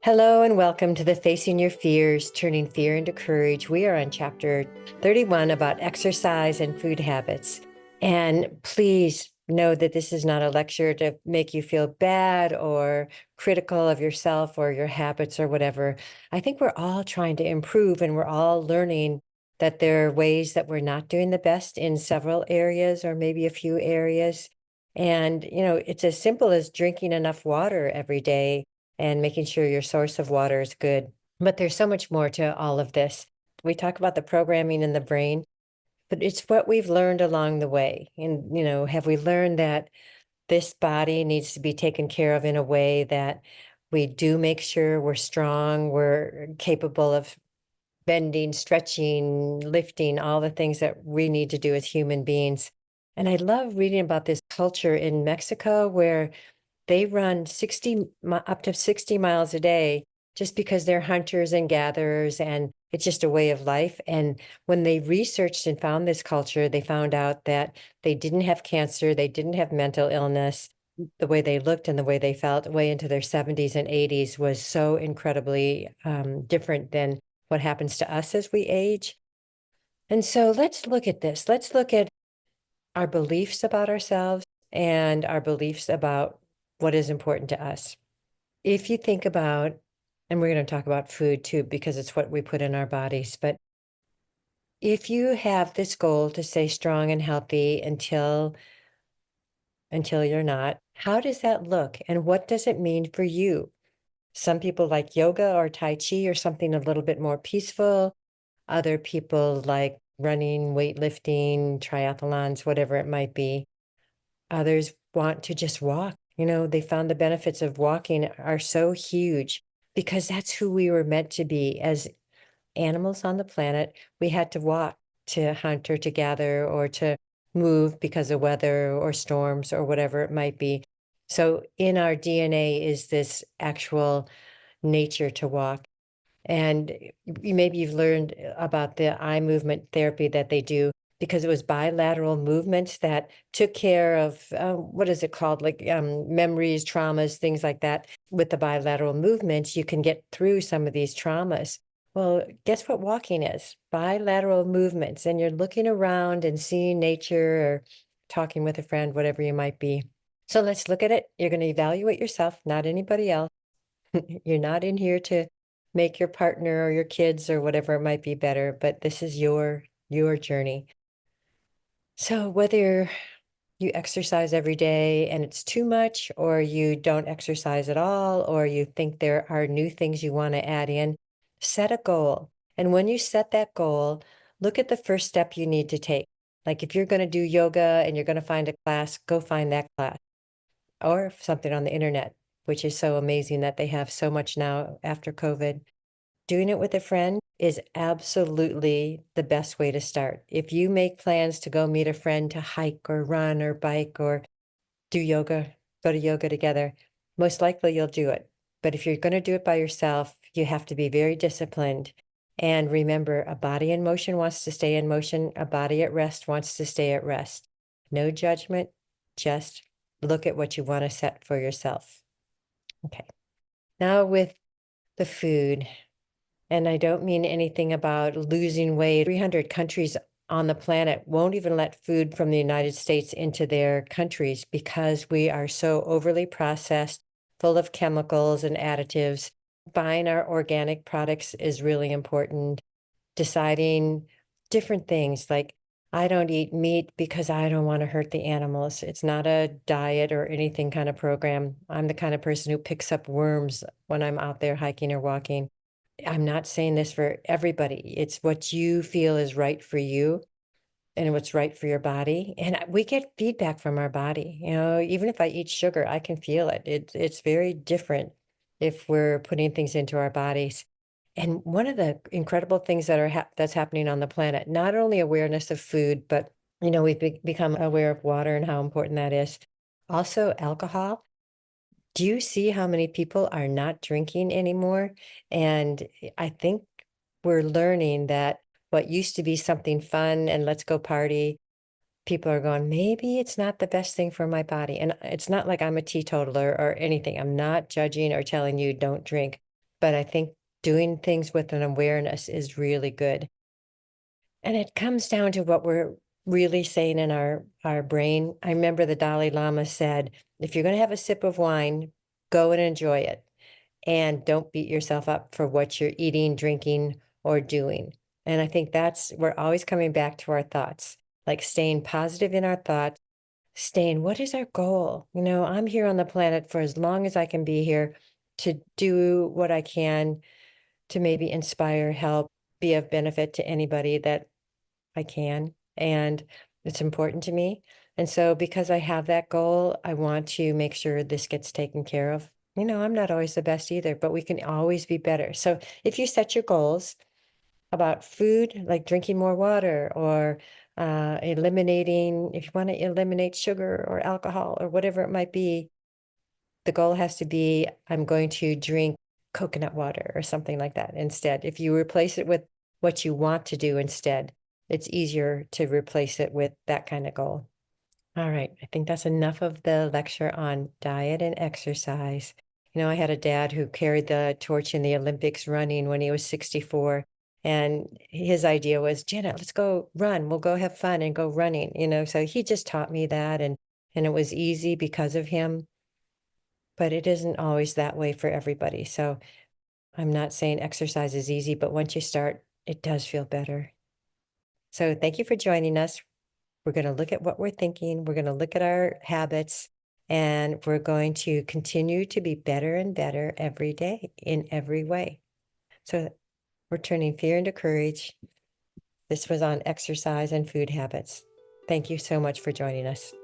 Hello and welcome to the Facing Your Fears, Turning Fear into Courage. We are on chapter 31 about exercise and food habits. And please know that this is not a lecture to make you feel bad or critical of yourself or your habits or whatever. I think we're all trying to improve and we're all learning that there are ways that we're not doing the best in several areas or maybe a few areas. And, it's as simple as drinking enough water every day and making sure your source of water is good. But there's so much more to all of this. We talk about the programming in the brain, but it's what we've learned along the way. And, have we learned that this body needs to be taken care of in a way that we do make sure we're strong, we're capable of bending, stretching, lifting, all the things that we need to do as human beings. And I love reading about this culture in Mexico where they run up to 60 miles a day just because they're hunters and gatherers, and it's just a way of life. And when they researched and found this culture, they found out that they didn't have cancer, they didn't have mental illness. The way they looked and the way they felt way into their 70s and 80s was so incredibly different than what happens to us as we age. And so let's look at this. Let's look at our beliefs about ourselves and our beliefs about what is important to us. If you think about, and we're going to talk about food too, because it's what we put in our bodies, but if you have this goal to stay strong and healthy until you're not, how does that look and what does it mean for you? Some people like yoga or Tai Chi or something a little bit more peaceful. Other people like running, weightlifting, triathlons, whatever it might be. Others want to just walk. They found the benefits of walking are so huge because that's who we were meant to be as animals on the planet. We had to walk to hunt or to gather or to move because of weather or storms or whatever it might be. So in our DNA is this actual nature to walk. And maybe you've learned about the eye movement therapy that they do because it was bilateral movements that took care of, what is it called? Like memories, traumas, things like that. With the bilateral movements, you can get through some of these traumas. Well, guess what walking is? Bilateral movements. And you're looking around and seeing nature or talking with a friend, whatever you might be. So let's look at it. You're going to evaluate yourself, not anybody else. You're not in here to make your partner or your kids or whatever it might be better, but this is your journey. So whether you exercise every day and it's too much, or you don't exercise at all, or you think there are new things you want to add in, set a goal. And when you set that goal, look at the first step you need to take. Like if you're going to do yoga and you're going to find a class, go find that class or something on the internet, which is so amazing that they have so much now after COVID. Doing it with a friend is absolutely the best way to start. If you make plans to go meet a friend to hike or run or bike or do yoga, go to yoga together, most likely you'll do it. But if you're going to do it by yourself, you have to be very disciplined. And remember, a body in motion wants to stay in motion. A body at rest wants to stay at rest. No judgment, just look at what you want to set for yourself. Okay. Now with the food, and I don't mean anything about losing weight. 300 countries on the planet won't even let food from the United States into their countries because we are so overly processed, full of chemicals and additives. Buying our organic products is really important. Deciding different things like I don't eat meat because I don't want to hurt the animals. It's not a diet or anything kind of program. I'm the kind of person who picks up worms when I'm out there hiking or walking. I'm not saying this for everybody. It's what you feel is right for you and what's right for your body. And we get feedback from our body. Even if I eat sugar, I can feel it. It's very different if we're putting things into our bodies. And one of the incredible things that's happening on the planet, not only awareness of food, but we've become aware of water and how important that is. Also, alcohol. Do you see how many people are not drinking anymore? And I think we're learning that what used to be something fun and let's go party, people are going, maybe it's not the best thing for my body. And it's not like I'm a teetotaler or anything. I'm not judging or telling you don't drink. but I think doing things with an awareness is really good. And it comes down to what we're really saying in our brain. I remember the Dalai Lama said, if you're going to have a sip of wine, go and enjoy it. And don't beat yourself up for what you're eating, drinking, or doing. And I think we're always coming back to our thoughts, like staying positive in our thoughts, staying, what is our goal? I'm here on the planet for as long as I can be here to do what I can to maybe inspire, help, be of benefit to anybody that I can, and it's important to me. And so because I have that goal, I want to make sure this gets taken care of. I'm not always the best either, but we can always be better. So if you set your goals about food, like drinking more water or eliminating, if you want to eliminate sugar or alcohol or whatever it might be, the goal has to be, I'm going to drink coconut water or something like that instead. If you replace it with what you want to do instead, it's easier to replace it with that kind of goal. All right. I think that's enough of the lecture on diet and exercise. I had a dad who carried the torch in the Olympics running when he was 64. And his idea was, Janet, let's go run. We'll go have fun and go running, So he just taught me that. And it was easy because of him. But it isn't always that way for everybody. So I'm not saying exercise is easy, but once you start, it does feel better. So thank you for joining us. We're going to look at what we're thinking. We're going to look at our habits, and we're going to continue to be better and better every day in every way. So we're turning fear into courage. This was on exercise and food habits. Thank you so much for joining us.